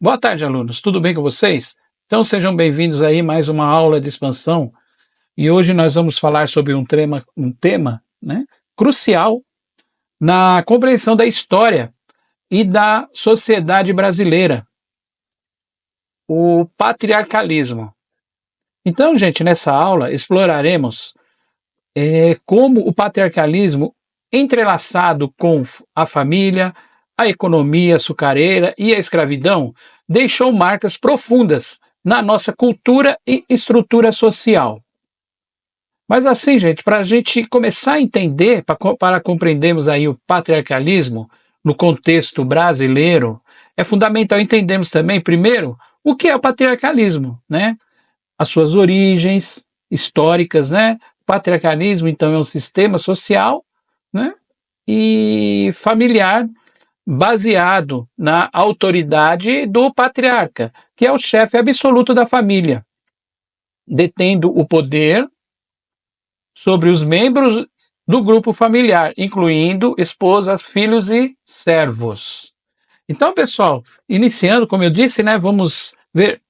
Boa tarde, alunos. Tudo bem com vocês? Então sejam bem-vindos aí a mais uma aula de expansão. E hoje nós vamos falar sobre um tema, né, crucial na compreensão da história e da sociedade brasileira, o patriarcalismo. Então, gente, nessa aula exploraremos como o patriarcalismo, entrelaçado com a família, a economia açucareira e a escravidão, deixou marcas profundas na nossa cultura e estrutura social. Mas assim, gente, para a gente começar a entender, para compreendermos aí o patriarcalismo no contexto brasileiro, é fundamental entendermos também, primeiro, o que é o patriarcalismo, né? As suas origens históricas, né? O patriarcalismo, então, é um sistema social, né, e familiar baseado na autoridade do patriarca, que é o chefe absoluto da família, detendo o poder sobre os membros do grupo familiar, incluindo esposas, filhos e servos. Então, pessoal, iniciando, como eu disse, né, vamos ver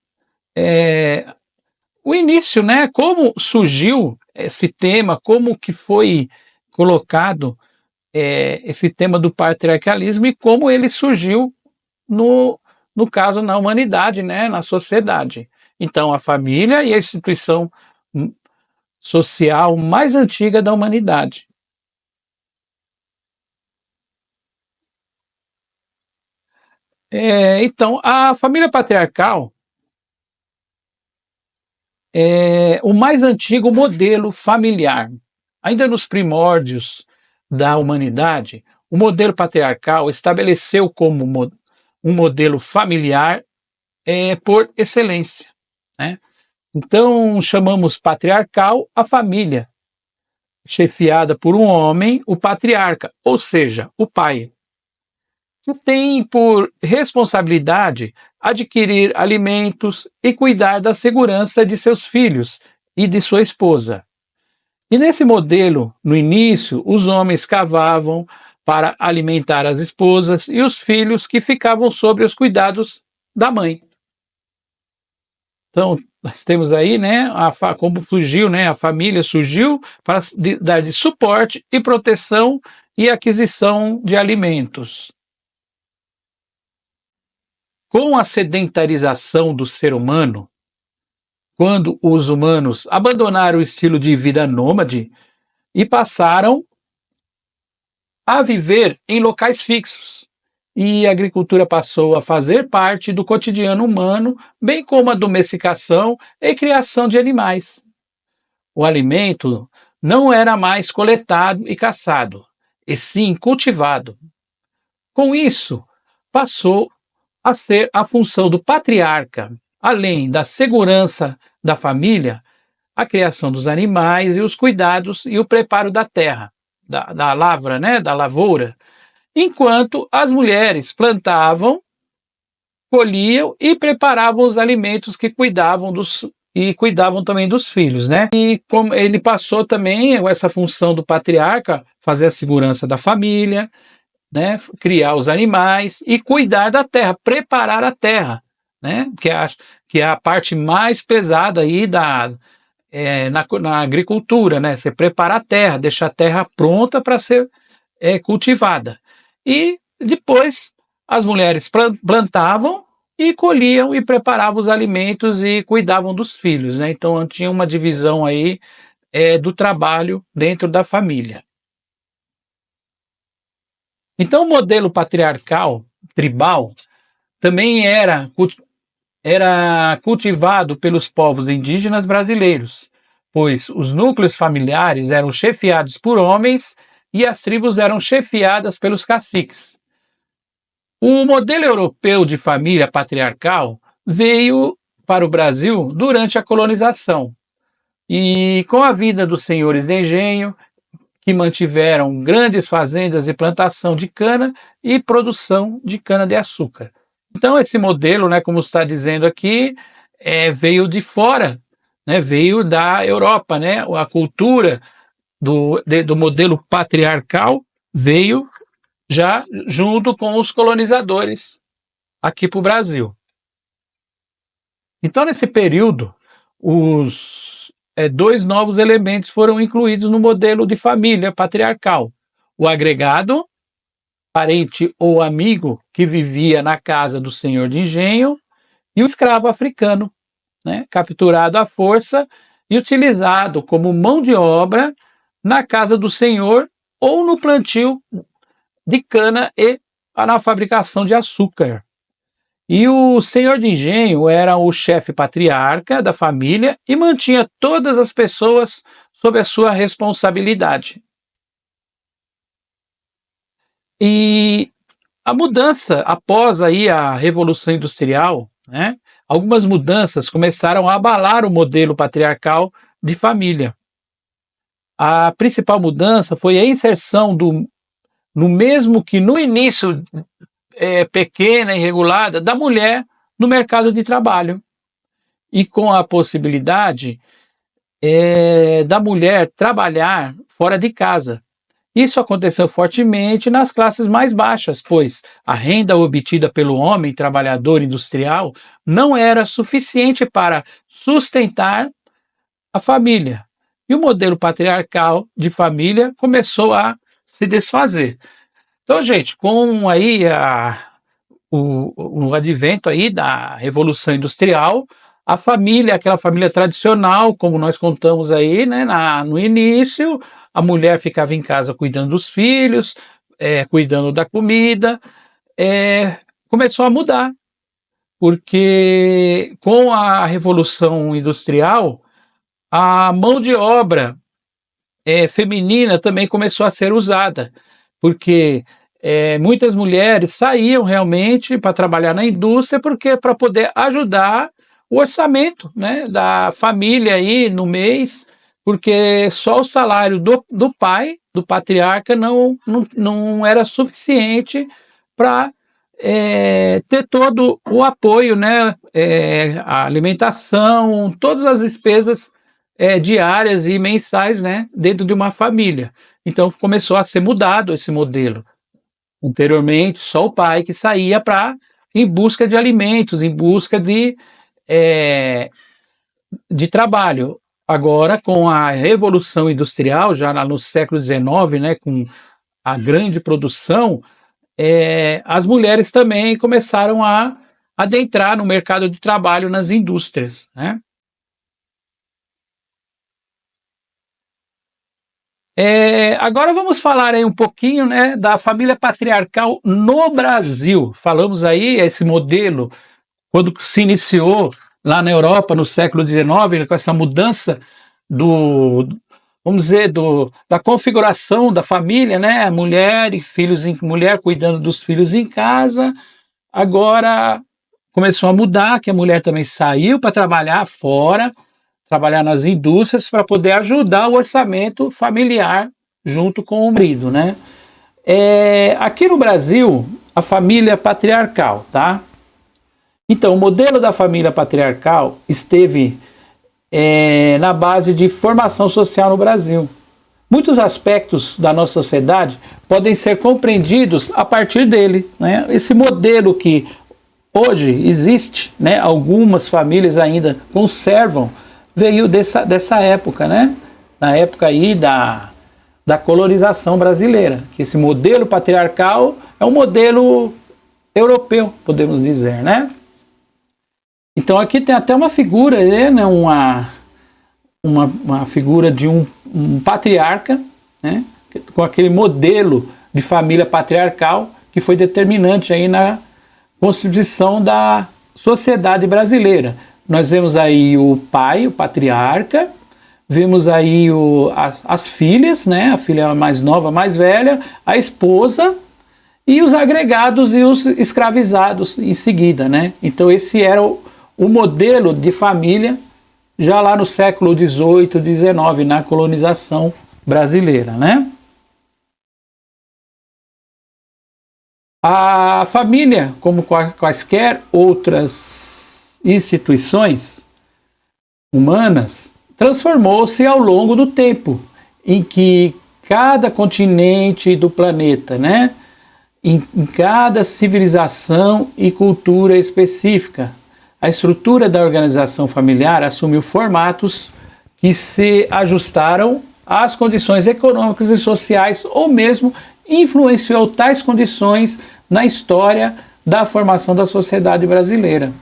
o início, né, como surgiu esse tema, como que foi colocado esse tema do patriarcalismo e como ele surgiu no caso na humanidade, né, na sociedade. Então, a família e a instituição social mais antiga da humanidade. Então, a família patriarcal é o mais antigo modelo familiar. Ainda nos primórdios da humanidade, o modelo patriarcal estabeleceu como um modelo familiar por excelência, né? Então, chamamos patriarcal a família, chefiada por um homem, o patriarca, ou seja, o pai, que tem por responsabilidade adquirir alimentos e cuidar da segurança de seus filhos e de sua esposa. E nesse modelo, no início, os homens cavavam para alimentar as esposas e os filhos que ficavam sob os cuidados da mãe. Então, nós temos aí, né, como surgiu, né, a família surgiu para dar de suporte e proteção e aquisição de alimentos. Com a sedentarização do ser humano, quando os humanos abandonaram o estilo de vida nômade e passaram a viver em locais fixos, e a agricultura passou a fazer parte do cotidiano humano, bem como a domesticação e criação de animais. O alimento não era mais coletado e caçado, e sim cultivado. Com isso, passou a ser a função do patriarca, além da segurança da família, a criação dos animais e os cuidados e o preparo da terra, da lavra, né, da lavoura, enquanto as mulheres plantavam, colhiam e preparavam os alimentos que cuidavam também dos filhos, né? E como ele passou também essa função do patriarca, fazer a segurança da família, né, criar os animais e cuidar da terra, preparar a terra, né, que é a parte mais pesada aí na agricultura, né, você preparar a terra, deixar a terra pronta para ser cultivada. E depois as mulheres plantavam e colhiam e preparavam os alimentos e cuidavam dos filhos, né? Então tinha uma divisão aí do trabalho dentro da família. Então o modelo patriarcal, tribal, também era cultivado pelos povos indígenas brasileiros, pois os núcleos familiares eram chefiados por homens e as tribos eram chefiadas pelos caciques. O modelo europeu de família patriarcal veio para o Brasil durante a colonização e com a vinda dos senhores de engenho, que mantiveram grandes fazendas de plantação de cana e produção de cana-de-açúcar. Então, esse modelo, né, como está dizendo aqui, veio de fora, né, veio da Europa, né, a cultura do modelo patriarcal veio já junto com os colonizadores aqui para o Brasil. Então, nesse período, dois novos elementos foram incluídos no modelo de família patriarcal: o agregado, parente ou amigo que vivia na casa do senhor de engenho, e o escravo africano, né, capturado à força e utilizado como mão de obra na casa do senhor ou no plantio de cana e na fabricação de açúcar. E o senhor de engenho era o chefe patriarca da família e mantinha todas as pessoas sob a sua responsabilidade. E a mudança após aí a Revolução Industrial, né, algumas mudanças começaram a abalar o modelo patriarcal de família. A principal mudança foi a inserção no mesmo que no início pequena e regulada, da mulher no mercado de trabalho. E com a possibilidade da mulher trabalhar fora de casa. Isso aconteceu fortemente nas classes mais baixas, pois a renda obtida pelo homem trabalhador industrial não era suficiente para sustentar a família. E o modelo patriarcal de família começou a se desfazer. Então, gente, com aí o advento aí da Revolução Industrial, a família, aquela família tradicional, como nós contamos aí, né, no início, a mulher ficava em casa cuidando dos filhos, cuidando da comida, começou a mudar, porque com a Revolução Industrial, a mão de obra feminina também começou a ser usada, porque muitas mulheres saíam realmente para trabalhar na indústria, porque para poder ajudar o orçamento, né, da família aí no mês, porque só o salário do pai, do patriarca, não era suficiente para ter todo o apoio, né, a alimentação, todas as despesas diárias e mensais, né, dentro de uma família. Então começou a ser mudado esse modelo. Anteriormente, só o pai que saía em busca de alimentos, em busca de trabalho. Agora, com a Revolução Industrial, já no século XIX, né, com a grande produção, as mulheres também começaram a adentrar no mercado de trabalho nas indústrias, né? Agora vamos falar aí um pouquinho, né, da família patriarcal no Brasil. Falamos aí esse modelo quando se iniciou lá na Europa no século XIX, com essa mudança vamos dizer, da configuração da família, né, mulher e filhos, mulher cuidando dos filhos em casa. Agora começou a mudar, que a mulher também saiu para trabalhar fora, trabalhar nas indústrias para poder ajudar o orçamento familiar junto com o marido, né? Aqui no Brasil, a família patriarcal, tá? Então, o modelo da família patriarcal esteve na base de formação social no Brasil. Muitos aspectos da nossa sociedade podem ser compreendidos a partir dele, né? Esse modelo que hoje existe, né? Algumas famílias ainda conservam, veio dessa época, né? Na época aí da colonização brasileira, que esse modelo patriarcal é um modelo europeu, podemos dizer, né? Então aqui tem até uma figura, né? Uma figura de um patriarca, né? Com aquele modelo de família patriarcal que foi determinante aí na constituição da sociedade brasileira. Nós vemos aí o pai, o patriarca, vemos aí as filhas, né? A filha mais nova, mais velha, a esposa e os agregados e os escravizados em seguida, né? Então esse era o modelo de família já lá no século XVIII, XIX, na colonização brasileira, né? A família, como quaisquer outras instituições humanas, transformou-se ao longo do tempo, em que cada continente do planeta, né, em cada civilização e cultura específica, a estrutura da organização familiar assumiu formatos que se ajustaram às condições econômicas e sociais ou mesmo influenciou tais condições na história da formação da sociedade brasileira,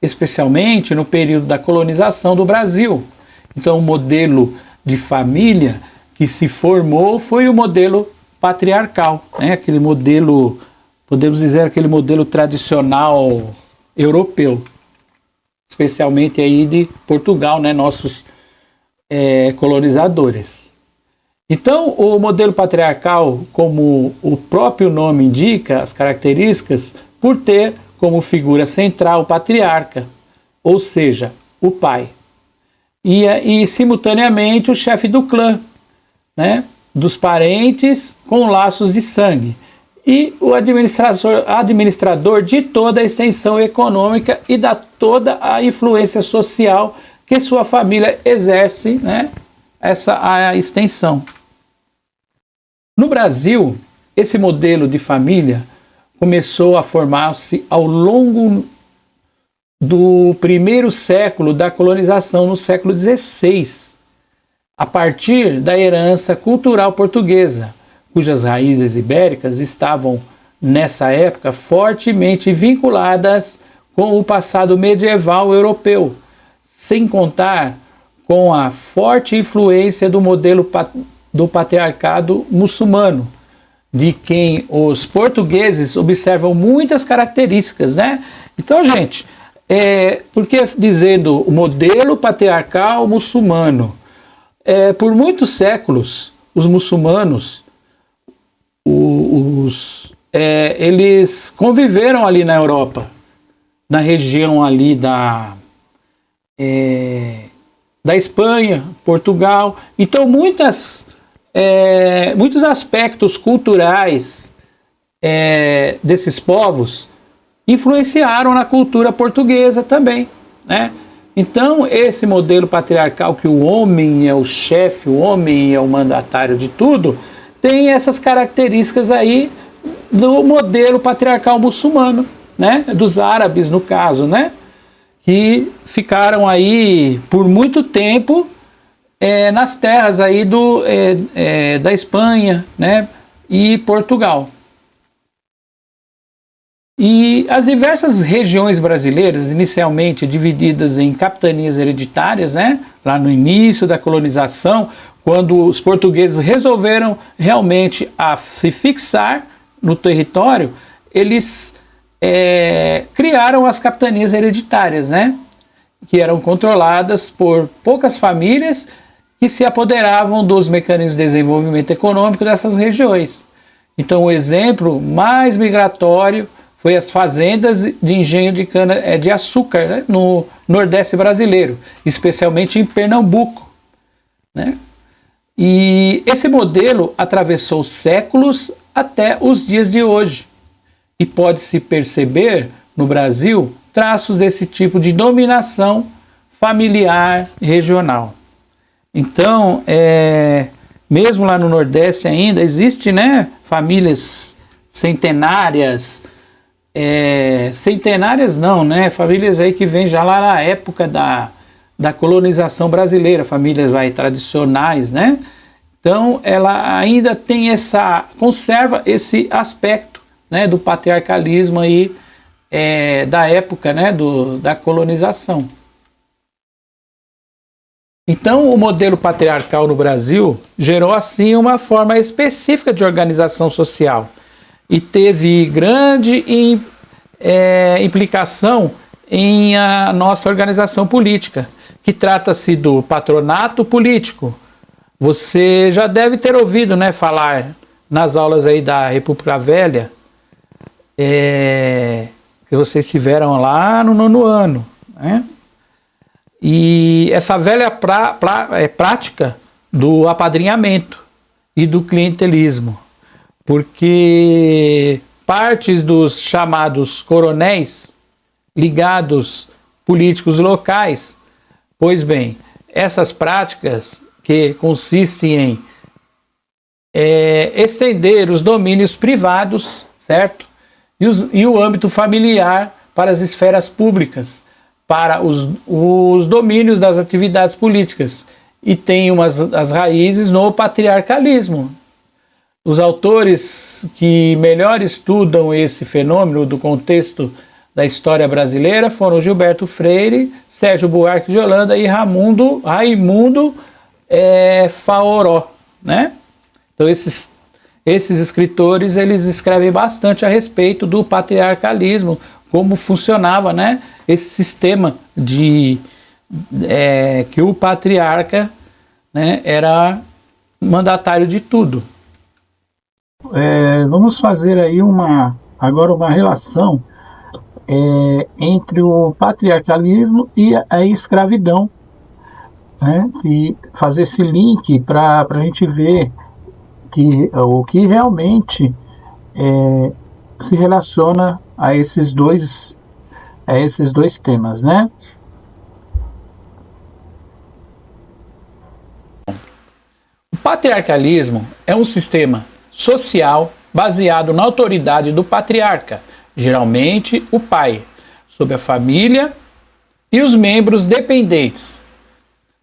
especialmente no período da colonização do Brasil. Então, o modelo de família que se formou foi o modelo patriarcal, né? Aquele modelo, podemos dizer, aquele modelo tradicional europeu, especialmente aí de Portugal, né? Nossos colonizadores. Então, o modelo patriarcal, como o próprio nome indica, as características, por ter como figura central o patriarca, ou seja, o pai. E simultaneamente, o chefe do clã, né, dos parentes com laços de sangue. E o administrador de toda a extensão econômica e da toda a influência social que sua família exerce, né, a extensão. No Brasil, esse modelo de família começou a formar-se ao longo do primeiro século da colonização, no século XVI, a partir da herança cultural portuguesa, cujas raízes ibéricas estavam, nessa época, fortemente vinculadas com o passado medieval europeu, sem contar com a forte influência do modelo do patriarcado muçulmano, de quem os portugueses observam muitas características, né? Então, gente, por que dizendo o modelo patriarcal muçulmano? Por muitos séculos, os muçulmanos, eles conviveram ali na Europa, na região ali da Espanha, Portugal. Então, muitos aspectos culturais desses povos influenciaram na cultura portuguesa também, né? Então, esse modelo patriarcal que o homem é o chefe, o homem é o mandatário de tudo, tem essas características aí do modelo patriarcal muçulmano, né? Dos árabes, no caso, né? Que ficaram aí por muito tempo nas terras aí da Espanha, né? E Portugal. E as diversas regiões brasileiras, inicialmente divididas em capitanias hereditárias, né? Lá no início da colonização, quando os portugueses resolveram realmente se fixar no território, eles criaram as capitanias hereditárias, né? Que eram controladas por poucas famílias que se apoderavam dos mecanismos de desenvolvimento econômico dessas regiões. Então, o exemplo mais migratório foi as fazendas de engenho de cana de açúcar, né, no Nordeste brasileiro, especialmente em Pernambuco, né? E esse modelo atravessou séculos até os dias de hoje. E pode-se perceber no Brasil traços desse tipo de dominação familiar regional. Então, mesmo lá no Nordeste ainda existe, né, famílias centenárias, centenárias não, né, famílias aí que vêm já lá na época da colonização brasileira, famílias tradicionais, né? Então, ela ainda tem conserva esse aspecto, né, do patriarcalismo aí, da época, né, da colonização. Então, o modelo patriarcal no Brasil gerou, assim, uma forma específica de organização social e teve grande implicação em a nossa organização política, que trata-se do patronato político. Você já deve ter ouvido, né, falar nas aulas aí da República Velha, que vocês tiveram lá no 9º ano, né? E essa velha prática do apadrinhamento e do clientelismo, porque partes dos chamados coronéis ligados políticos locais, pois bem, essas práticas que consistem em estender os domínios privados, certo? E o âmbito familiar para as esferas públicas, para os domínios das atividades políticas e tem as raízes no patriarcalismo. Os autores que melhor estudam esse fenômeno do contexto da história brasileira foram Gilberto Freire, Sérgio Buarque de Holanda e Raimundo Faoró, né? Então esses escritores, eles escrevem bastante a respeito do patriarcalismo, como funcionava, né, esse sistema de que o patriarca, né, era mandatário de tudo. Vamos fazer aí agora uma relação entre o patriarcalismo e a escravidão, né? E fazer esse link para a gente ver o que realmente se relaciona a esses dois temas, né? O patriarcalismo é um sistema social baseado na autoridade do patriarca, geralmente o pai, sobre a família e os membros dependentes.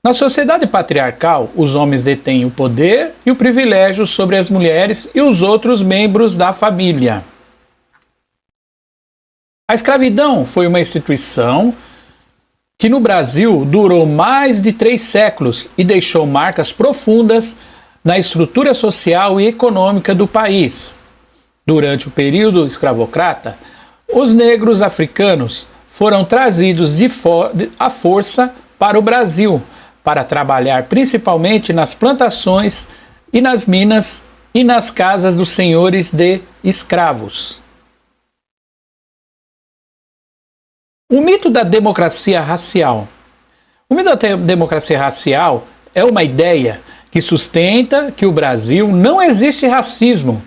Na sociedade patriarcal, os homens detêm o poder e o privilégio sobre as mulheres e os outros membros da família. A escravidão foi uma instituição que no Brasil durou mais de 3 séculos e deixou marcas profundas na estrutura social e econômica do país. Durante o período escravocrata, os negros africanos foram trazidos à força para o Brasil, para trabalhar principalmente nas plantações e nas minas e nas casas dos senhores de escravos. O mito da democracia racial. O mito da democracia racial é uma ideia que sustenta que o Brasil não existe racismo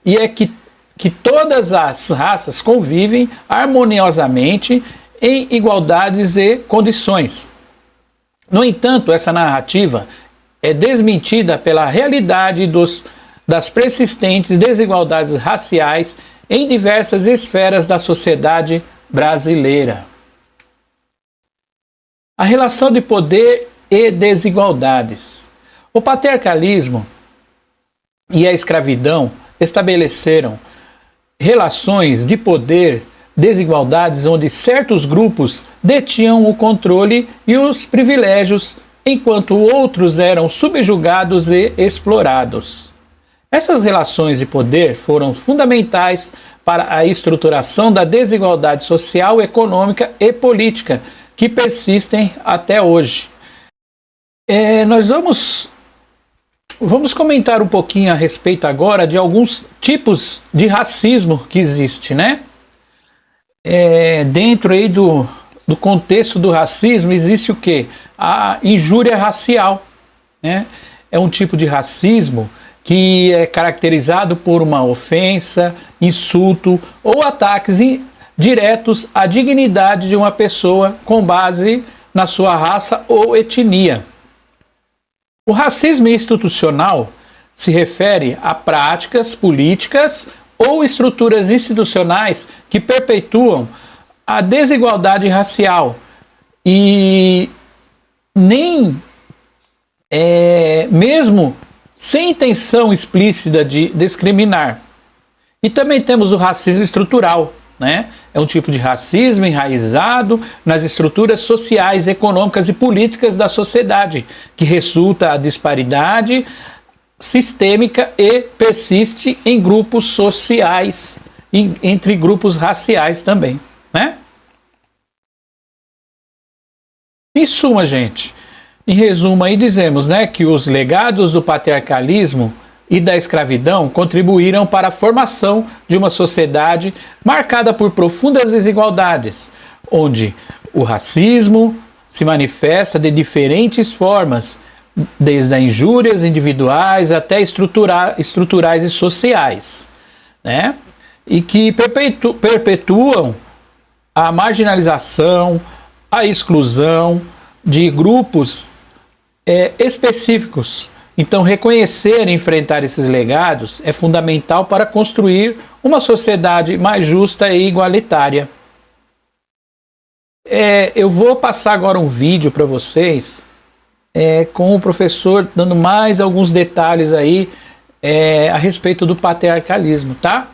e que todas as raças convivem harmoniosamente em igualdades e condições. No entanto, essa narrativa é desmentida pela realidade das persistentes desigualdades raciais em diversas esferas da sociedade brasileira. A relação de poder e desigualdades. O patriarcalismo e a escravidão estabeleceram relações de poder, desigualdades onde certos grupos detinham o controle e os privilégios, enquanto outros eram subjugados e explorados. Essas relações de poder foram fundamentais para a estruturação da desigualdade social, econômica e política, que persistem até hoje. Nós vamos comentar um pouquinho a respeito agora de alguns tipos de racismo que existe, né? Dentro aí do contexto do racismo existe o quê? A injúria racial, né? É um tipo de racismo que é caracterizado por uma ofensa, insulto ou ataques diretos à dignidade de uma pessoa com base na sua raça ou etnia. O racismo institucional se refere a práticas políticas ou estruturas institucionais que perpetuam a desigualdade racial e nem mesmo sem intenção explícita de discriminar. E também temos o racismo estrutural, né? É um tipo de racismo enraizado nas estruturas sociais, econômicas e políticas da sociedade, que resulta a disparidade sistêmica e persiste em grupos sociais, entre grupos raciais também, né? Em suma, gente, em resumo aí dizemos, né, que os legados do patriarcalismo e da escravidão contribuíram para a formação de uma sociedade marcada por profundas desigualdades, onde o racismo se manifesta de diferentes formas, desde as injúrias individuais até estruturais e sociais, né? E que perpetuam a marginalização, a exclusão de grupos específicos. Então, reconhecer e enfrentar esses legados é fundamental para construir uma sociedade mais justa e igualitária. eu vou passar agora um vídeo para vocês com o professor dando mais alguns detalhes aí a respeito do patriarcalismo, tá?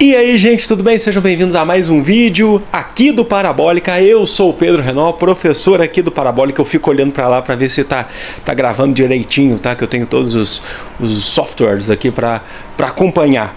E aí, gente, tudo bem? Sejam bem-vindos a mais um vídeo aqui do Parabólica. Eu sou o Pedro Renault, professor aqui do Parabólica. Eu fico olhando para lá para ver se tá gravando direitinho, tá? Que eu tenho todos os softwares aqui para acompanhar.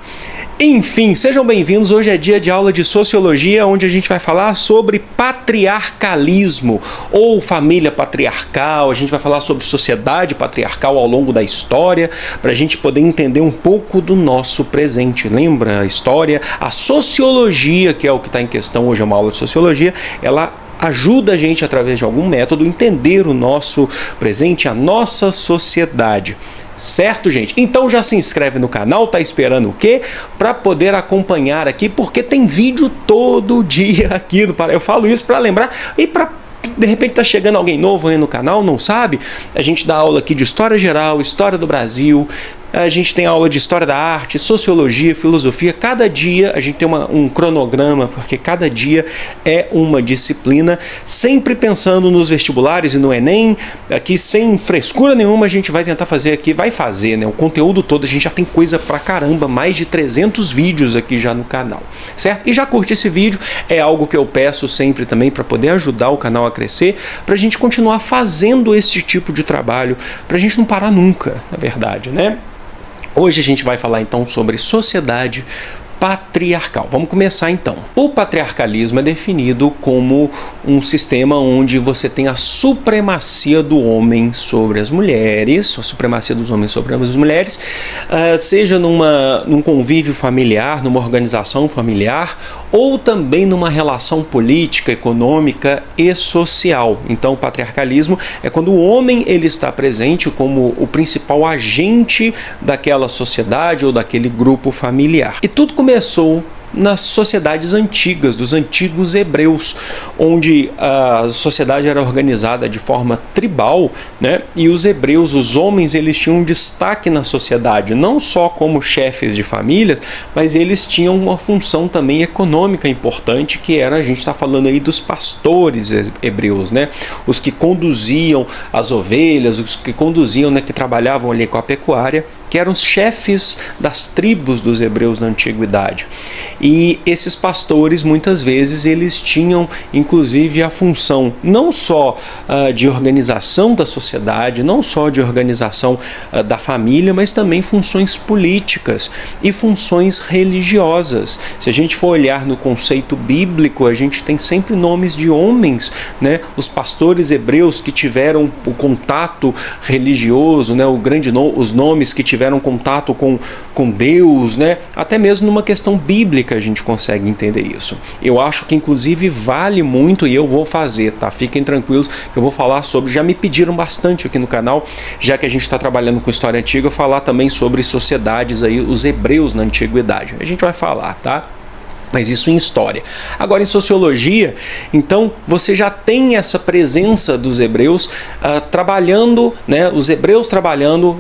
Enfim, sejam bem-vindos. Hoje é dia de aula de Sociologia, onde a gente vai falar sobre patriarcalismo ou família patriarcal. A gente vai falar sobre sociedade patriarcal ao longo da história, para a gente poder entender um pouco do nosso presente. Lembra a história? A sociologia, que é o que está em questão hoje, é uma aula de Sociologia, ela ajuda a gente, através de algum método, a entender o nosso presente, a nossa sociedade. Certo, gente? Então já se inscreve no canal, tá esperando o quê? Para poder acompanhar aqui, porque tem vídeo todo dia aqui do Parabólica. Eu falo isso para lembrar e para de repente tá chegando alguém novo aí no canal, não sabe? A gente dá aula aqui de História Geral, História do Brasil, a gente tem aula de História da Arte, Sociologia, Filosofia. Cada dia a gente tem um cronograma, porque cada dia é uma disciplina, sempre pensando nos vestibulares e no Enem. Aqui, sem frescura nenhuma, a gente vai tentar fazer aqui, vai fazer, né? O conteúdo todo, a gente já tem coisa pra caramba, mais de 300 vídeos aqui já no canal, certo? E já curte esse vídeo, é algo que eu peço sempre também para poder ajudar o canal a crescer, pra gente continuar fazendo esse tipo de trabalho, pra gente não parar nunca, na verdade, né? Hoje a gente vai falar então sobre sociedade patriarcal. Vamos começar então. O patriarcalismo é definido como um sistema onde você tem a supremacia do homem sobre as mulheres, a supremacia dos homens sobre as mulheres, seja num convívio familiar, numa organização familiar, ou também numa relação política, econômica e social. Então, o patriarcalismo é quando o homem ele está presente como o principal agente daquela sociedade ou daquele grupo familiar. E tudo começou nas sociedades antigas, dos antigos hebreus, onde a sociedade era organizada de forma tribal, né? E os hebreus, os homens, eles tinham um destaque na sociedade, não só como chefes de família, mas eles tinham uma função também econômica importante, que era, a gente está falando aí dos pastores hebreus, né? Os que conduziam as ovelhas, os que conduziam, né, que trabalhavam ali com a pecuária, que eram os chefes das tribos dos hebreus na antiguidade. E esses pastores, muitas vezes, eles tinham, inclusive, a função não só de organização da sociedade, não só de organização da família, mas também funções políticas e funções religiosas. Se a gente for olhar no conceito bíblico, a gente tem sempre nomes de homens, né? Os pastores hebreus que tiveram o contato religioso, né? Os nomes que tiveram contato com Deus, né? Até mesmo numa questão bíblica a gente consegue entender isso. Eu acho que inclusive vale muito, e eu vou fazer, tá? Fiquem tranquilos que eu vou falar sobre, já me pediram bastante aqui no canal, já que a gente está trabalhando com história antiga, falar também sobre sociedades aí, os hebreus na antiguidade. A gente vai falar, tá? Mas isso em história. Agora, em sociologia, então, você já tem essa presença dos hebreus trabalhando, né, os hebreus trabalhando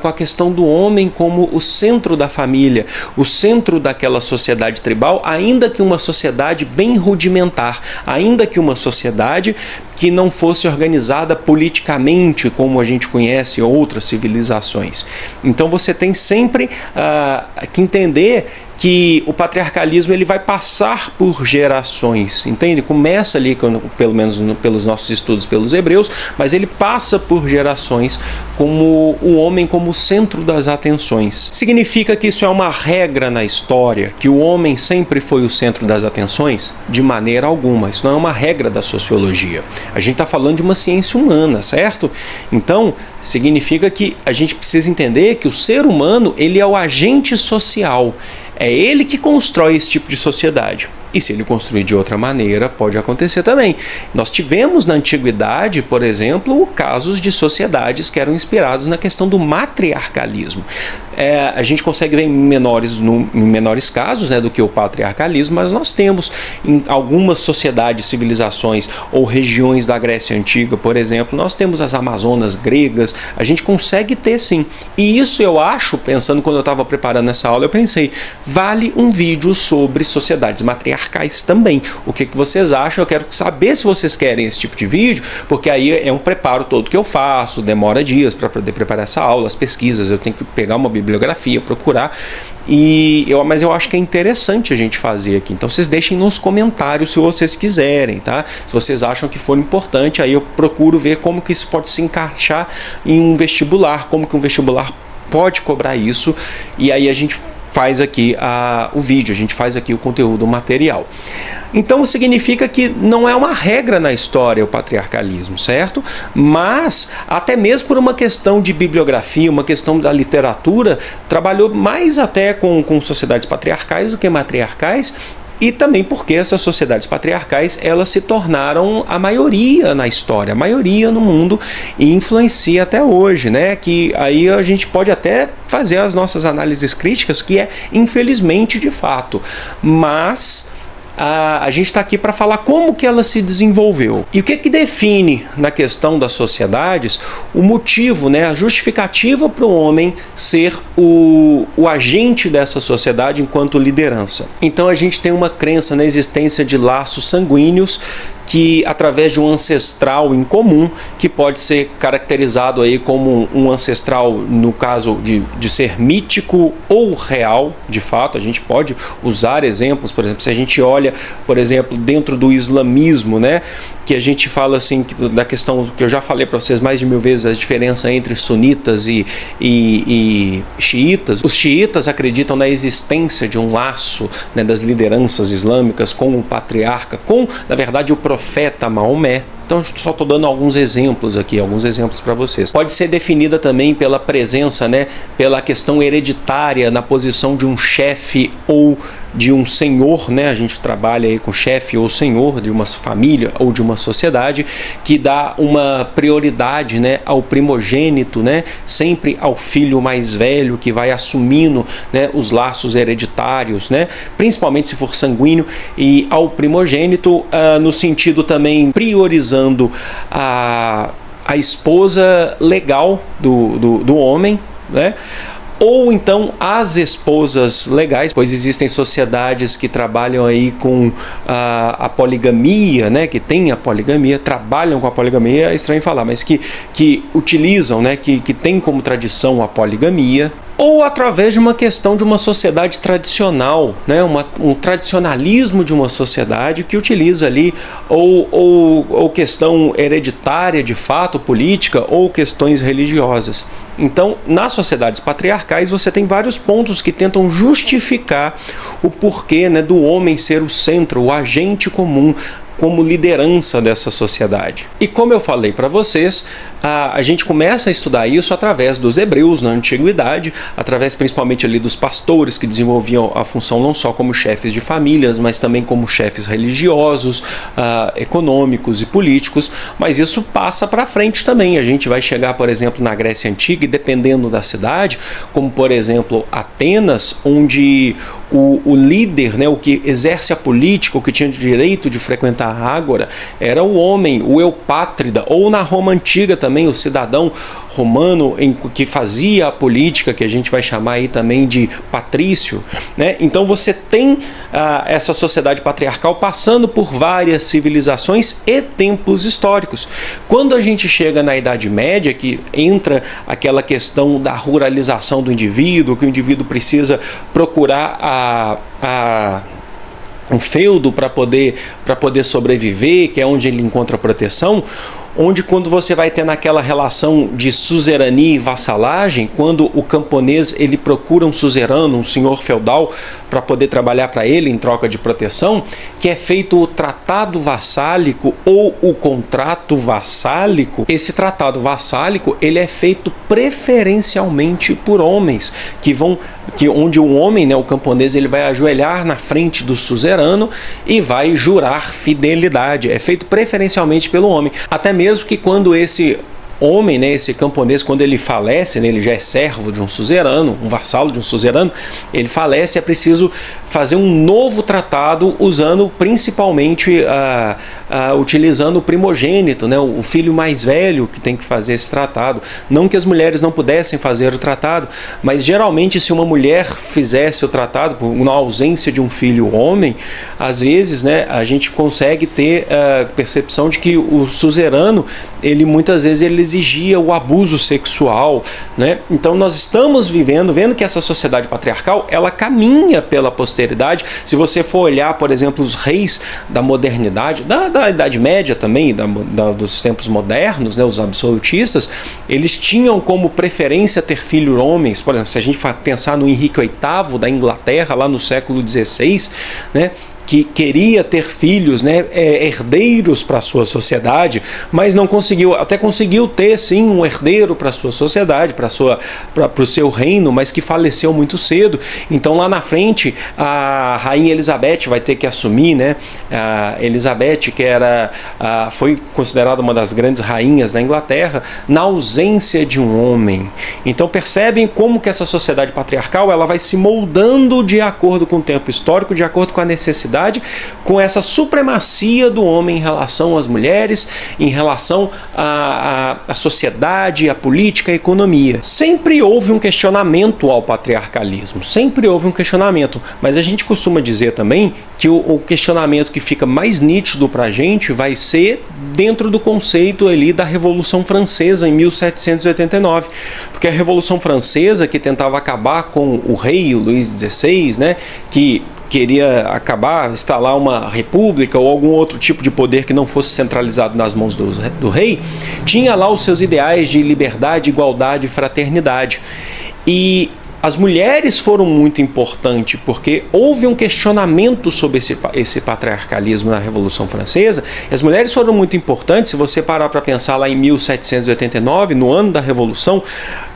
com a questão do homem como o centro da família, o centro daquela sociedade tribal, ainda que uma sociedade bem rudimentar, ainda que uma sociedade que não fosse organizada politicamente, como a gente conhece outras civilizações. Então, você tem sempre que entender que o patriarcalismo ele vai passar por gerações, entende? Começa ali, pelo menos pelos nossos estudos pelos hebreus, mas ele passa por gerações como o homem como o centro das atenções. Significa que isso é uma regra na história, que o homem sempre foi o centro das atenções? De maneira alguma, isso não é uma regra da sociologia. A gente está falando de uma ciência humana, certo? Então, significa que a gente precisa entender que o ser humano ele é o agente social. É ele que constrói esse tipo de sociedade. E se ele construir de outra maneira, pode acontecer também. Nós tivemos na antiguidade, por exemplo, casos de sociedades que eram inspirados na questão do matriarcalismo. A gente consegue ver em menores casos, né, do que o patriarcalismo, mas nós temos em algumas sociedades, civilizações ou regiões da Grécia Antiga, por exemplo, nós temos as Amazonas gregas, a gente consegue ter sim. E isso eu acho, pensando quando eu estava preparando essa aula, eu pensei, vale um vídeo sobre sociedades matriarcais também. O que vocês acham? Eu quero saber se vocês querem esse tipo de vídeo, porque aí é um preparo todo que eu faço, demora dias para poder preparar essa aula, as pesquisas, eu tenho que pegar uma bibliografia, procurar, mas eu acho que é interessante a gente fazer aqui. Então vocês deixem nos comentários se vocês quiserem, tá? Se vocês acham que for importante, aí eu procuro ver como que isso pode se encaixar em um vestibular, como que um vestibular pode cobrar isso, e aí a gente faz aqui o vídeo, a gente faz aqui o conteúdo, o material. Então significa que não é uma regra na história o patriarcalismo, certo? Mas até mesmo por uma questão de bibliografia, uma questão da literatura, trabalhou mais até com sociedades patriarcais do que matriarcais. E também porque essas sociedades patriarcais, elas se tornaram a maioria na história, a maioria no mundo, e influencia até hoje, né? Que aí a gente pode até fazer as nossas análises críticas, que é infelizmente de fato, mas a gente está aqui para falar como que ela se desenvolveu. E o que define na questão das sociedades o motivo, né, a justificativa para o homem ser o agente dessa sociedade enquanto liderança. Então a gente tem uma crença na existência de laços sanguíneos que, através de um ancestral em comum, que pode ser caracterizado aí como um ancestral, no caso de ser mítico ou real, de fato. A gente pode usar exemplos, por exemplo, se a gente olha, por exemplo, dentro do islamismo, né, que a gente fala assim, da questão que eu já falei para vocês mais de 1000 vezes, a diferença entre sunitas e xiitas. Os xiitas acreditam na existência de um laço, né, das lideranças islâmicas com o patriarca, com, na verdade, o profeta Maomé. Então, só estou dando alguns exemplos aqui, alguns exemplos para vocês. Pode ser definida também pela presença, né, pela questão hereditária na posição de um chefe ou de um senhor, né? A gente trabalha aí com chefe ou senhor de uma família ou de uma sociedade, que dá uma prioridade, né, ao primogênito, né, sempre ao filho mais velho, que vai assumindo, né, os laços hereditários, né, principalmente se for sanguíneo, e ao primogênito no sentido também priorizando a esposa legal do homem, né? Ou então as esposas legais, pois existem sociedades que trabalham aí com a poligamia, né, que tem a poligamia, trabalham com a poligamia, é estranho falar, mas que utilizam, né, que tem como tradição a poligamia. Ou através de uma questão de uma sociedade tradicional, né? Um tradicionalismo de uma sociedade que utiliza ali ou questão hereditária de fato, política, ou questões religiosas. Então, nas sociedades patriarcais, você tem vários pontos que tentam justificar o porquê, né, do homem ser o centro, o agente comum, como liderança dessa sociedade. E como eu falei para vocês, a gente começa a estudar isso através dos hebreus na antiguidade, através principalmente ali dos pastores, que desenvolviam a função não só como chefes de famílias, mas também como chefes religiosos, econômicos e políticos, mas isso passa para frente também. A gente vai chegar, por exemplo, na Grécia Antiga, e dependendo da cidade, como por exemplo Atenas, onde o líder, né, o que exerce a política, o que tinha direito de frequentar a ágora, era o homem, o eupátrida, ou na Roma Antiga também, o cidadão romano que fazia a política, que a gente vai chamar aí também de patrício, né? Então você tem essa sociedade patriarcal passando por várias civilizações e tempos históricos. Quando a gente chega na Idade Média, que entra aquela questão da ruralização do indivíduo, que o indivíduo precisa procurar um feudo para poder sobreviver, que é onde ele encontra proteção, onde quando você vai ter naquela relação de suzerania e vassalagem, quando o camponês ele procura um suzerano, um senhor feudal, para poder trabalhar para ele em troca de proteção, que é feito o tratado vassálico ou o contrato vassálico. Esse tratado vassálico ele é feito preferencialmente por homens, que vão onde o homem, né, o camponês, ele vai ajoelhar na frente do suzerano e vai jurar fidelidade. É feito preferencialmente pelo homem. Até mesmo que quando esse homem, né, esse camponês, quando ele falece, né, ele já é servo de um suzerano, um vassalo de um suzerano, ele falece, é preciso fazer um novo tratado usando principalmente, utilizando o primogênito, né, o filho mais velho que tem que fazer esse tratado. Não que as mulheres não pudessem fazer o tratado, mas geralmente se uma mulher fizesse o tratado, na ausência de um filho homem, às vezes, né, a gente consegue ter a percepção de que o suzerano, ele muitas vezes ele exigia o abuso sexual, né? Então nós estamos vendo que essa sociedade patriarcal, ela caminha pela posteridade. Se você for olhar, por exemplo, os reis da modernidade, da Idade Média também, dos tempos modernos, né, os absolutistas, eles tinham como preferência ter filhos homens. Por exemplo, se a gente pensar no Henrique VIII da Inglaterra, lá no século XVI, né, que queria ter filhos, né, herdeiros para a sua sociedade, mas não conseguiu, até conseguiu ter sim um herdeiro para a sua sociedade, para o seu reino, mas que faleceu muito cedo. Então lá na frente a rainha Elizabeth vai ter que assumir, né, a Elizabeth, que foi considerada uma das grandes rainhas da Inglaterra, na ausência de um homem. Então percebem como que essa sociedade patriarcal, ela vai se moldando de acordo com o tempo histórico, de acordo com a necessidade, com essa supremacia do homem em relação às mulheres, em relação à sociedade, à política, à economia. Sempre houve um questionamento ao patriarcalismo, sempre houve um questionamento, mas a gente costuma dizer também que o questionamento que fica mais nítido para a gente vai ser dentro do conceito ali da Revolução Francesa em 1789, porque a Revolução Francesa, que tentava acabar com o rei, o Luís XVI, né, que queria instalar uma república ou algum outro tipo de poder que não fosse centralizado nas mãos do rei, tinha lá os seus ideais de liberdade, igualdade e fraternidade. E as mulheres foram muito importantes, porque houve um questionamento sobre esse patriarcalismo na Revolução Francesa. E as mulheres foram muito importantes. Se você parar para pensar lá em 1789, no ano da Revolução,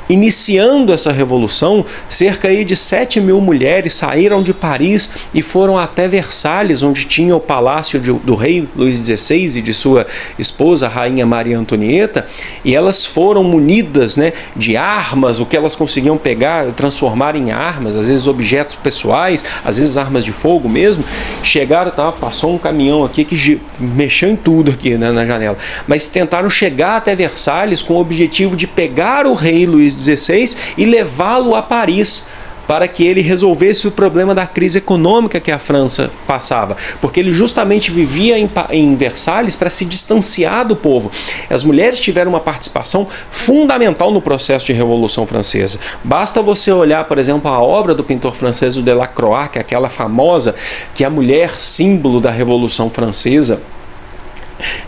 iniciando essa revolução, cerca aí de 7 mil mulheres saíram de Paris e foram até Versalhes, onde tinha o palácio do rei Luís XVI e de sua esposa, a rainha Maria Antonieta, e elas foram munidas, né, de armas, o que elas conseguiam pegar, transformar em armas, às vezes objetos pessoais, às vezes armas de fogo mesmo. Chegaram, passou um caminhão aqui que mexeu em tudo aqui, né, na janela, mas tentaram chegar até Versalhes com o objetivo de pegar o rei Luís XVI e levá-lo a Paris para que ele resolvesse o problema da crise econômica que a França passava, porque ele justamente vivia em Versalhes para se distanciar do povo. As mulheres tiveram uma participação fundamental no processo de Revolução Francesa. Basta você olhar, por exemplo, a obra do pintor francês Delacroix, que é aquela famosa, que é a mulher símbolo da Revolução Francesa,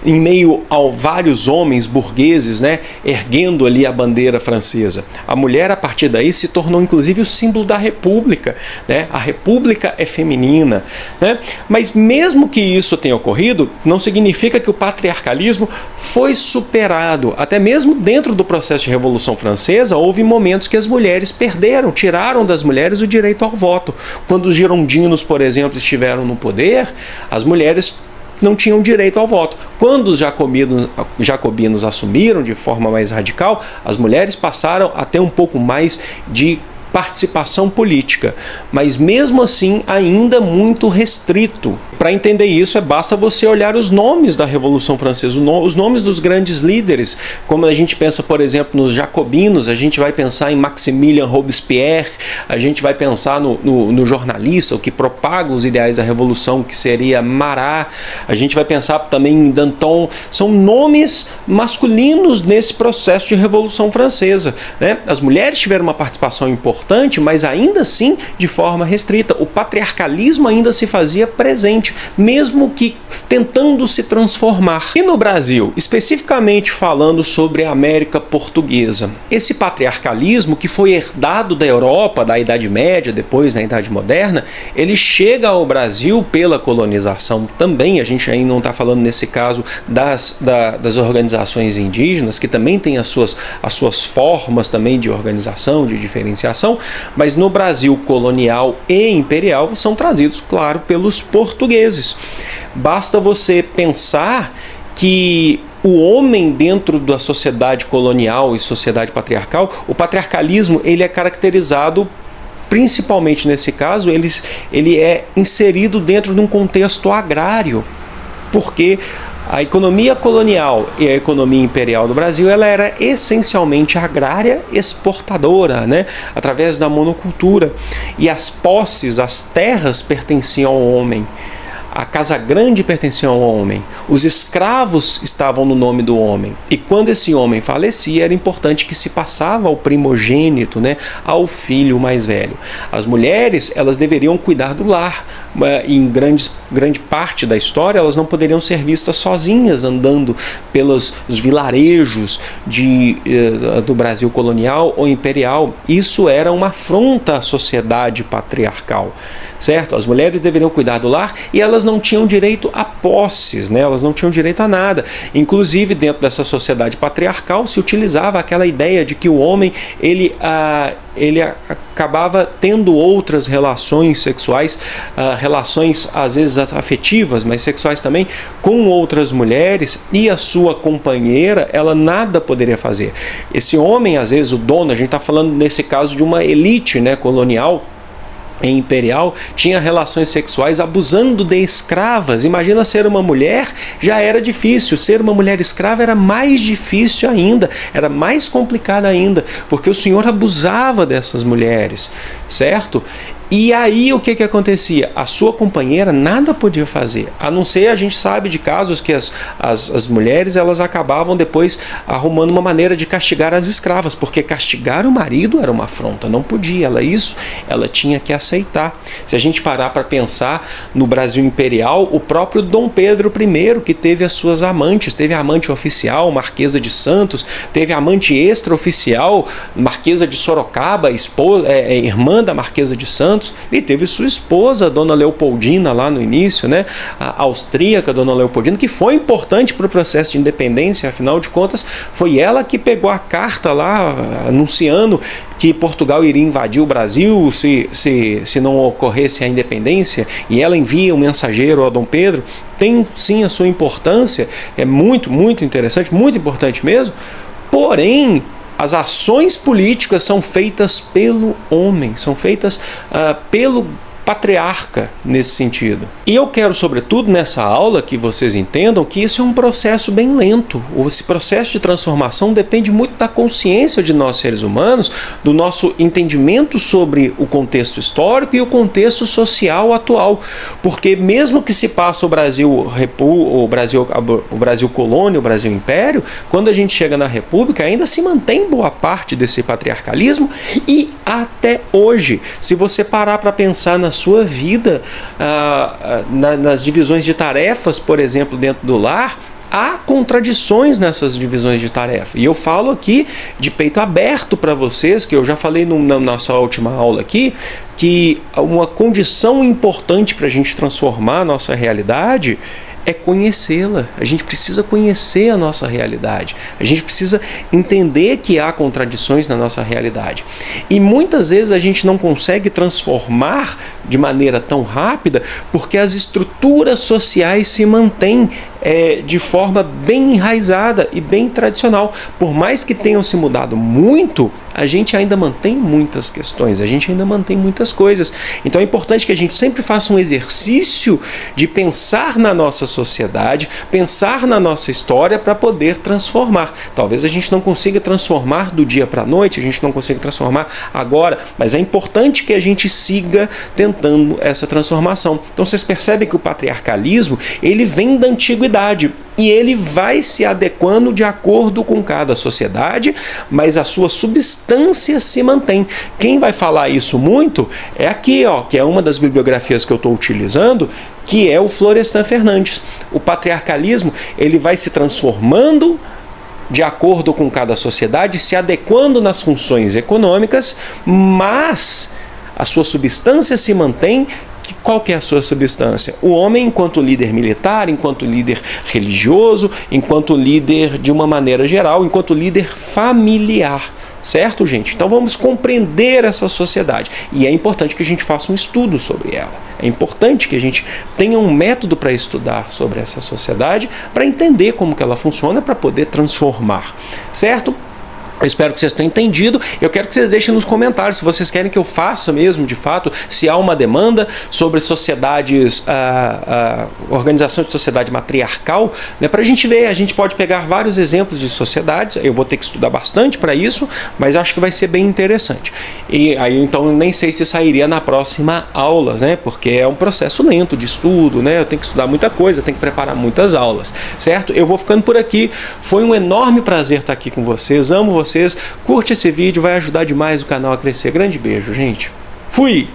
em meio a vários homens burgueses, né, erguendo ali a bandeira francesa. A mulher, a partir daí, se tornou inclusive o símbolo da república, né? A república é feminina, né? Mas mesmo que isso tenha ocorrido, não significa que o patriarcalismo foi superado. Até mesmo dentro do processo de Revolução Francesa, houve momentos que as mulheres tiraram das mulheres o direito ao voto. Quando os girondinos, por exemplo, estiveram no poder, as mulheres não tinham direito ao voto. Quando os jacobinos assumiram de forma mais radical, as mulheres passaram a ter um pouco mais de participação política, mas mesmo assim ainda muito restrito. Para entender isso, basta você olhar os nomes da Revolução Francesa, os nomes dos grandes líderes. Como a gente pensa, por exemplo, nos jacobinos, a gente vai pensar em Maximilien Robespierre, a gente vai pensar no jornalista, o que propaga os ideais da Revolução, que seria Marat, a gente vai pensar também em Danton. São nomes masculinos nesse processo de Revolução Francesa, né? As mulheres tiveram uma participação importante, mas ainda assim de forma restrita. O patriarcalismo ainda se fazia presente. mesmo que tentando se transformar. E no Brasil, especificamente falando sobre a América Portuguesa, esse patriarcalismo que foi herdado da Europa, da Idade Média, depois na Idade Moderna, ele chega ao Brasil pela colonização também. A gente ainda não está falando nesse caso das organizações indígenas, que também têm as suas formas também de organização, de diferenciação, mas no Brasil colonial e imperial são trazidos, claro, pelos portugueses. Basta você pensar que o homem dentro da sociedade colonial e sociedade patriarcal, o patriarcalismo, ele é caracterizado principalmente nesse caso, ele é inserido dentro de um contexto agrário, porque a economia colonial e a economia imperial do Brasil, ela era essencialmente agrária, exportadora, né? Através da monocultura. E as posses, as terras pertenciam ao homem. A casa grande pertencia ao homem. Os escravos estavam no nome do homem. E quando esse homem falecia, era importante que se passava ao primogênito, né, ao filho mais velho. As mulheres, elas deveriam cuidar do lar. Em grande parte da história, elas não poderiam ser vistas sozinhas andando pelos vilarejos do Brasil colonial ou imperial. Isso era uma afronta à sociedade patriarcal, certo? As mulheres deveriam cuidar do lar e elas não tinham direito a posses, né? Elas não tinham direito a nada. Inclusive, dentro dessa sociedade patriarcal, se utilizava aquela ideia de que o homem ele acabava tendo outras relações sexuais, relações às vezes afetivas, mas sexuais também, com outras mulheres, e a sua companheira, ela nada poderia fazer. Esse homem, às vezes o dono, a gente está falando nesse caso de uma elite, né, colonial, imperial, tinha relações sexuais abusando de escravas. Imagina, ser uma mulher já era difícil, ser uma mulher escrava era mais difícil ainda, era mais complicado ainda, porque o Senhor abusava dessas mulheres, certo? E aí o que acontecia? A sua companheira nada podia fazer, a não ser, a gente sabe de casos que as mulheres, elas acabavam depois arrumando uma maneira de castigar as escravas, porque castigar o marido era uma afronta, não podia, ela tinha que aceitar. Se a gente parar para pensar no Brasil imperial, o próprio Dom Pedro I, que teve as suas amantes, teve a amante oficial, Marquesa de Santos, teve a amante extraoficial, Marquesa de Sorocaba, irmã da Marquesa de Santos, e teve sua esposa, Dona Leopoldina, lá no início, né? A austríaca Dona Leopoldina, que foi importante para o processo de independência, afinal de contas, foi ela que pegou a carta lá, anunciando que Portugal iria invadir o Brasil se não ocorresse a independência, e ela envia um mensageiro ao Dom Pedro. Tem sim a sua importância, é muito, muito interessante, muito importante mesmo, porém, as ações políticas são feitas pelo homem, são feitas pelo patriarca nesse sentido. E eu quero, sobretudo, nessa aula, que vocês entendam que isso é um processo bem lento. Esse processo de transformação depende muito da consciência de nós, seres humanos, do nosso entendimento sobre o contexto histórico e o contexto social atual. Porque mesmo que se passe o Brasil colônia, o Brasil império, quando a gente chega na República, ainda se mantém boa parte desse patriarcalismo, e até hoje, se você parar para pensar na sua vida, nas divisões de tarefas, por exemplo, dentro do lar, há contradições nessas divisões de tarefa. E eu falo aqui de peito aberto para vocês, que eu já falei na nossa última aula aqui, que uma condição importante para a gente transformar a nossa realidade é conhecê-la. A gente precisa conhecer a nossa realidade. A gente precisa entender que há contradições na nossa realidade. E muitas vezes a gente não consegue transformar de maneira tão rápida porque as estruturas sociais se mantêm de forma bem enraizada e bem tradicional. Por mais que tenham se mudado muito, a gente ainda mantém muitas questões, a gente ainda mantém muitas coisas. Então é importante que a gente sempre faça um exercício de pensar na nossa sociedade, pensar na nossa história para poder transformar. Talvez a gente não consiga transformar do dia para a noite, a gente não consiga transformar agora, mas é importante que a gente siga tentando essa transformação. Então vocês percebem que o patriarcalismo, ele vem da antiguidade. realidade. E ele vai se adequando de acordo com cada sociedade, mas a sua substância se mantém. Quem vai falar isso muito é aqui, ó, que é uma das bibliografias que eu estou utilizando, que é o Florestan Fernandes. O patriarcalismo, ele vai se transformando de acordo com cada sociedade, se adequando nas funções econômicas, mas a sua substância se mantém. Qual que é a sua substância? O homem enquanto líder militar, enquanto líder religioso, enquanto líder de uma maneira geral, enquanto líder familiar. Certo, gente? Então vamos compreender essa sociedade. E é importante que a gente faça um estudo sobre ela. É importante que a gente tenha um método para estudar sobre essa sociedade, para entender como que ela funciona, para poder transformar. Certo? Eu espero que vocês tenham entendido. Eu quero que vocês deixem nos comentários se vocês querem que eu faça mesmo, de fato, se há uma demanda sobre sociedades, organizações de sociedade matriarcal, né, para a gente ver. A gente pode pegar vários exemplos de sociedades. Eu vou ter que estudar bastante para isso, mas acho que vai ser bem interessante. E aí, então, nem sei se sairia na próxima aula, né, porque é um processo lento de estudo, né, eu tenho que estudar muita coisa, tenho que preparar muitas aulas, certo? Eu vou ficando por aqui. Foi um enorme prazer estar aqui com vocês. Amo vocês. Curte esse vídeo, vai ajudar demais o canal a crescer. Grande beijo, gente. Fui!